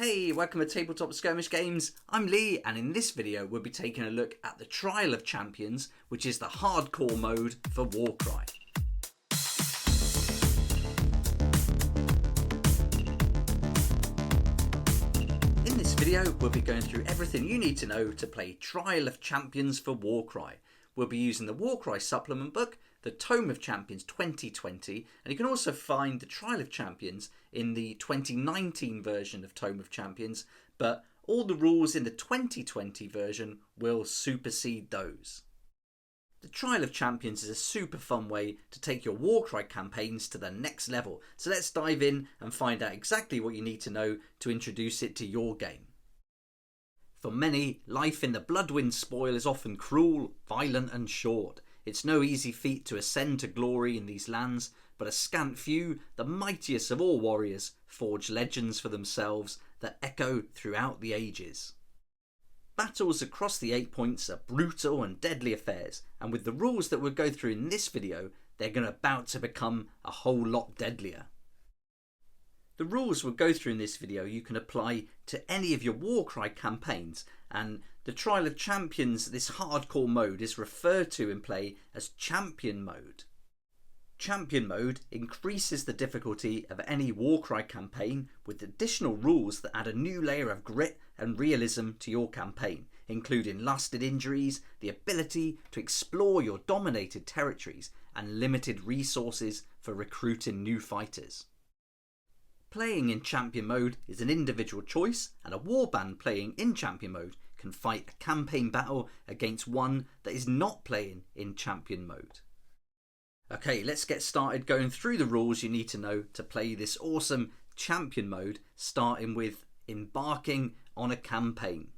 Hey, welcome to Tabletop Skirmish Games. I'm Lee, and in this video we'll be taking a look at the Trial of Champions, which is the hardcore mode for Warcry. In this video we'll be going through everything you need to know to play Trial of Champions for Warcry. We'll be using the Warcry supplement book, the Tome of Champions 2020, and you can also find the Trial of Champions in the 2019 version of Tome of Champions, but all the rules in the 2020 version will supersede those. The Trial of Champions is a super fun way to take your Warcry campaigns to the next level, so let's dive in and find out exactly what you need to know to introduce it to your game. For many, life in the Bloodwind spoil is often cruel, violent and short. It's no easy feat to ascend to glory in these lands, but a scant few, the mightiest of all warriors, forge legends for themselves that echo throughout the ages. Battles across the 8 points are brutal and deadly affairs, and with the rules that we'll go through in this video, they're about to become a whole lot deadlier. The rules we'll go through in this video you can apply to any of your Warcry campaigns, and the Trial of Champions, this hardcore mode, is referred to in play as Champion Mode. Champion Mode increases the difficulty of any Warcry campaign with additional rules that add a new layer of grit and realism to your campaign, including lasted injuries, the ability to explore your dominated territories, and limited resources for recruiting new fighters. Playing in Champion Mode is an individual choice, and a warband playing in Champion Mode can fight a campaign battle against one that is not playing in Champion Mode. Okay, let's get started going through the rules you need to know to play this awesome Champion Mode, starting with embarking on a campaign.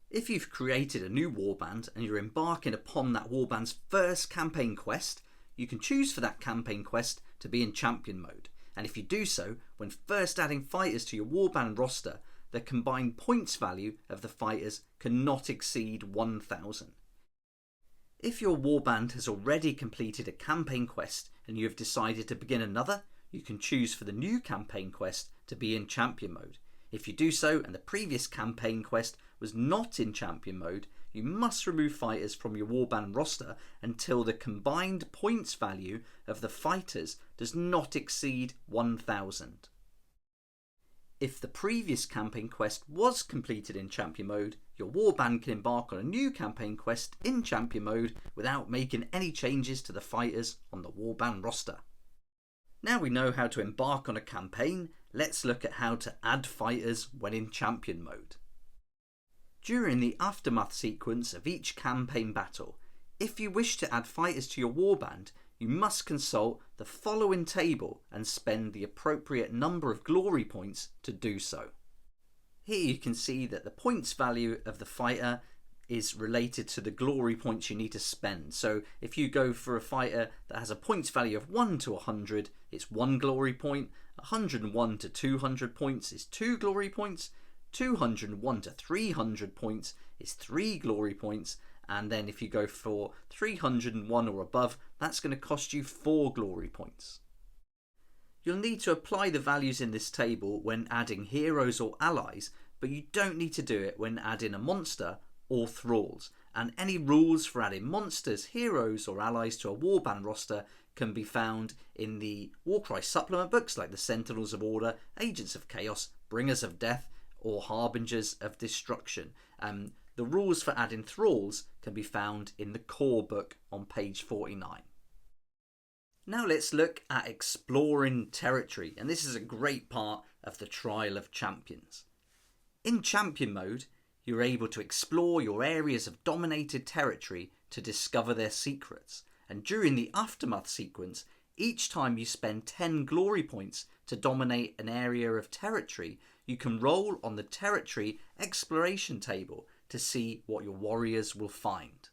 If you've created a new warband and you're embarking upon that warband's first campaign quest, you can choose for that campaign quest to be in Champion Mode. And if you do so, when first adding fighters to your warband roster, the combined points value of the fighters cannot exceed 1,000. If your warband has already completed a campaign quest and you have decided to begin another, you can choose for the new campaign quest to be in Champion Mode. If you do so and the previous campaign quest was not in Champion Mode, you must remove fighters from your warband roster until the combined points value of the fighters does not exceed 1,000. If the previous campaign quest was completed in Champion Mode, your warband can embark on a new campaign quest in Champion Mode without making any changes to the fighters on the warband roster. Now we know how to embark on a campaign, let's look at how to add fighters when in Champion Mode. During the aftermath sequence of each campaign battle, if you wish to add fighters to your warband, you must consult the following table and spend the appropriate number of glory points to do so. Here you can see that the points value of the fighter is related to the glory points you need to spend. So if you go for a fighter that has a points value of 1 to 100, it's 1 glory point, 101 to 200 points is 2 glory points, 201 to 300 points is 3 glory points, and then if you go for 301 or above, that's going to cost you 4 glory points. You'll need to apply the values in this table when adding heroes or allies, but you don't need to do it when adding a monster or thralls, and any rules for adding monsters, heroes or allies to a warband roster can be found in the Warcry supplement books like the Sentinels of Order, Agents of Chaos, Bringers of Death, or Harbingers of Destruction. The rules for adding thralls can be found in the core book on page 49. Now let's look at exploring territory, and this is a great part of the Trial of Champions. In Champion Mode, you're able to explore your areas of dominated territory to discover their secrets, and during the aftermath sequence, each time you spend 10 glory points to dominate an area of territory, you can roll on the territory exploration table to see what your warriors will find.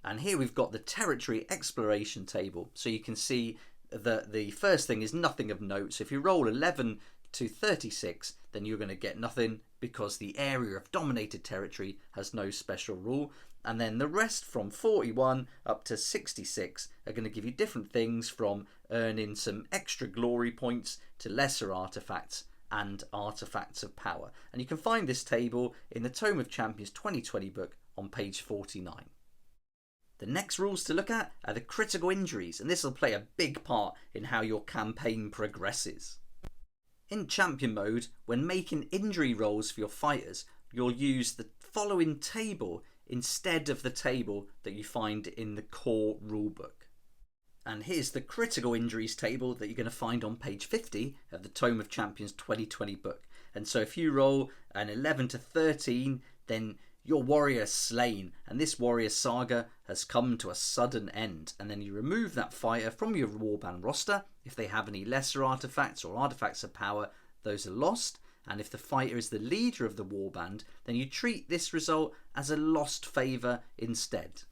And here we've got the territory exploration table, so you can see that the first thing is nothing of note. So if you roll 11 to 36, then you're going to get nothing because the area of dominated territory has no special rule. And then the rest from 41 up to 66 are going to give you different things, from earning some extra glory points to lesser artifacts and artifacts of power. And you can find this table in the Tome of Champions 2020 book on page 49. The next rules to look at are the critical injuries, and this will play a big part in how your campaign progresses. In champion mode, when making injury rolls for your fighters, you'll use the following table instead of the table that you find in the core rulebook. And here's the critical injuries table that you're going to find on page 50 of the Tome of Champions 2020 book. And so if you roll an 11 to 13, then your warrior is slain, and this warrior saga has come to a sudden end. And then you remove that fighter from your warband roster. If they have any lesser artifacts or artifacts of power, those are lost. And if the fighter is the leader of the warband, then you treat this result as a lost favour instead.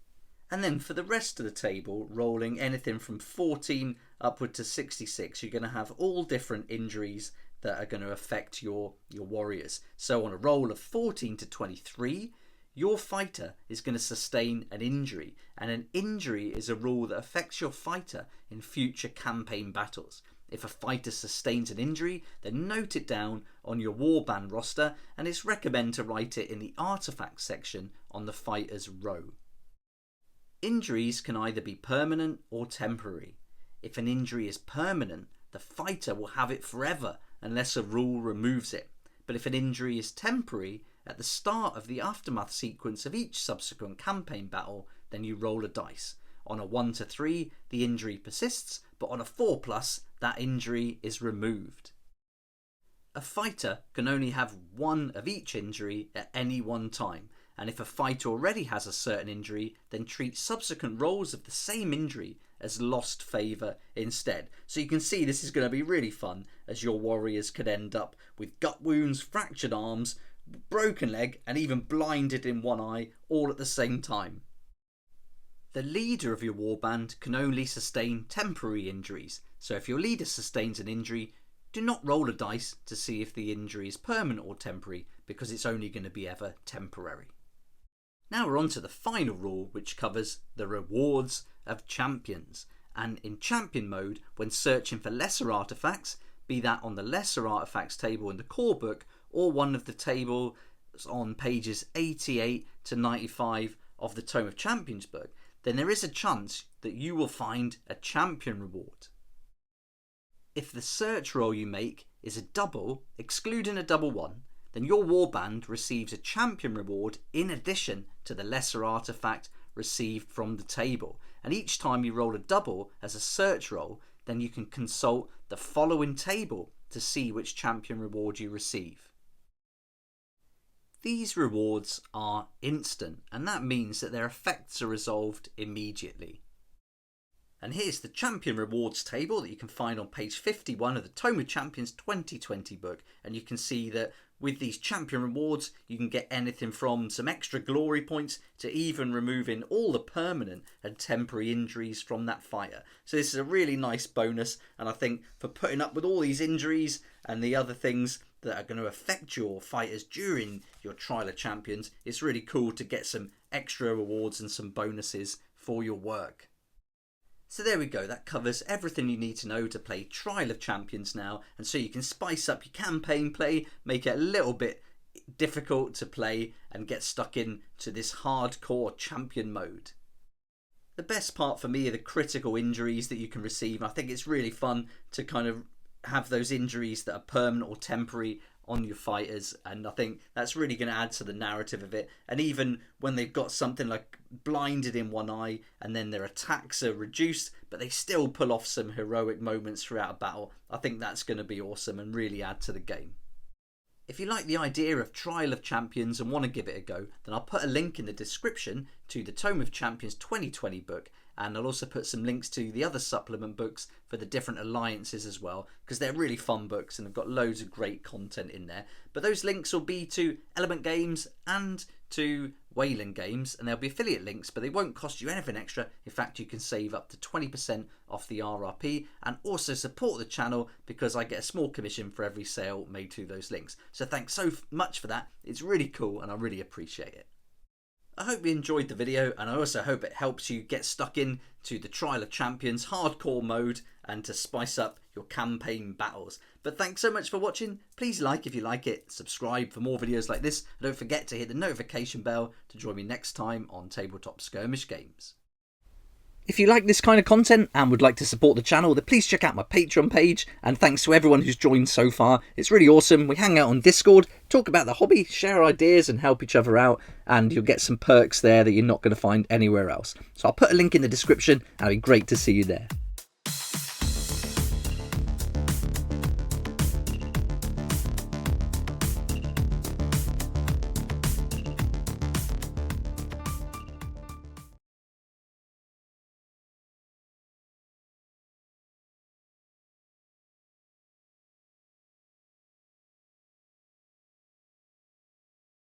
And then for the rest of the table, rolling anything from 14 upward to 66, you're going to have all different injuries that are going to affect your warriors. So on a roll of 14 to 23, your fighter is going to sustain an injury, and an injury is a rule that affects your fighter in future campaign battles. If a fighter sustains an injury, then note it down on your warband roster, and it's recommended to write it in the artifacts section on the fighter's row. Injuries can either be permanent or temporary. If an injury is permanent, the fighter will have it forever unless a rule removes it. But if an injury is temporary, at the start of the aftermath sequence of each subsequent campaign battle, then you roll a dice. On a 1 to 3, the injury persists, but on a 4+, that injury is removed. A fighter can only have one of each injury at any one time, and if a fighter already has a certain injury, then treat subsequent rolls of the same injury as lost favour instead. So you can see this is going to be really fun, as your warriors could end up with gut wounds, fractured arms, broken leg, and even blinded in one eye, all at the same time. The leader of your warband can only sustain temporary injuries, so if your leader sustains an injury, do not roll a dice to see if the injury is permanent or temporary, because it's only going to be ever temporary. Now we're on to the final rule, which covers the rewards of champions. And in champion mode, when searching for lesser artifacts, be that on the lesser artifacts table in the core book or one of the tables on pages 88 to 95 of the Tome of Champions book, then there is a chance that you will find a champion reward. If the search roll you make is a double, excluding a double 1, then your warband receives a champion reward in addition to the lesser artifact received from the table. And each time you roll a double as a search roll, then you can consult the following table to see which champion reward you receive. These rewards are instant, and that means that their effects are resolved immediately. And here's the champion rewards table that you can find on page 51 of the Tome of Champions 2020 book, and you can see that with these champion rewards you can get anything from some extra glory points to even removing all the permanent and temporary injuries from that fighter. So this is a really nice bonus, and I think for putting up with all these injuries and the other things that are going to affect your fighters during your Trial of Champions, it's really cool to get some extra rewards and some bonuses for your work. So there we go, that covers everything you need to know to play Trial of Champions now, and so you can spice up your campaign play, make it a little bit difficult to play and get stuck into this hardcore champion mode. The best part for me are the critical injuries that you can receive. I think it's really fun to kind of have those injuries that are permanent or temporary on your fighters, and I think that's really going to add to the narrative of it. And even when they've got something like blinded in one eye and then their attacks are reduced but they still pull off some heroic moments throughout a battle, I think that's going to be awesome and really add to the game. If you like the idea of Trial of Champions and want to give it a go, then I'll put a link in the description to the Tome of Champions 2020 book, and I'll also put some links to the other supplement books for the different alliances as well, because they're really fun books and have got loads of great content in there. But those links will be to Element Games and to Wayland Games, and there'll be affiliate links, but they won't cost you anything extra. In fact, you can save up to 20% off the RRP and also support the channel because I get a small commission for every sale made to those links. So thanks so much for that. It's really cool and I really appreciate it. I hope you enjoyed the video, and I also hope it helps you get stuck in to the Trial of Champions hardcore mode and to spice up your campaign battles. But But thanks so much for watching. Please like if you like it, subscribe for more videos like this, and don't forget to hit the notification bell to join me next time on Tabletop Skirmish Games. If you like this kind of content and would like to support the channel, then please check out my Patreon page, and thanks to everyone who's joined so far. It's really awesome. We hang out on Discord, talk about the hobby, share ideas and help each other out, and you'll get some perks there that you're not going to find anywhere else. So I'll put a link in the description, and it'd be great to see you there.